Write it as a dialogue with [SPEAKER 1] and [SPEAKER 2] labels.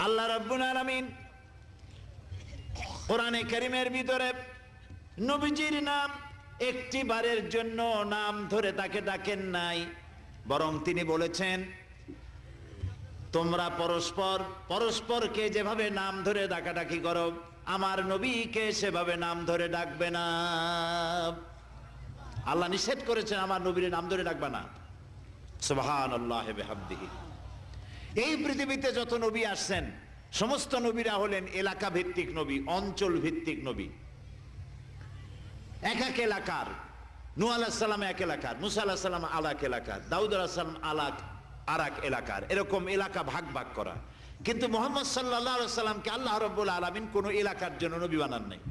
[SPEAKER 1] আল্লাহ রাব্বুল আলামিন কোরআনে কারীমের ভিতরে নবীজির নাম একটি বারের জন্য নাম ধরে তাকে ডাকেন নাই, বরং তিনি বলেছেন তোমরা পরস্পরকে যেভাবে নাম ধরে ডাকাডাকি করো আমার নবীকে সেভাবে নাম ধরে ডাকবে না। আল্লাহ নিষেধ করেছেন আমার নবীর নাম ধরে ডাকবে না। সুবহানাল্লাহি বিহামদিহি। এই পৃথিবীতে যত নবী আসছেন সমস্ত নবীরা হলেন এলাকা ভিত্তিক নবী, অঞ্চল ভিত্তিক নবী। এক এক এলাকার, নূহ আলাইহিস সালাম এক এলাকার, মুসা আলাইহিস সালাম আলাক এলাকার, দাউদ আলাইহিস সালাম আরাক এলাকার, এরকম এলাকা ভাগ করা। কিন্তু মুহাম্মদ সাল্লাল্লাহু আলাইহি ওয়াসাল্লামকে আল্লাহ রাব্বুল আলামিন কোন এলাকার জন্য নবী বানান নাই।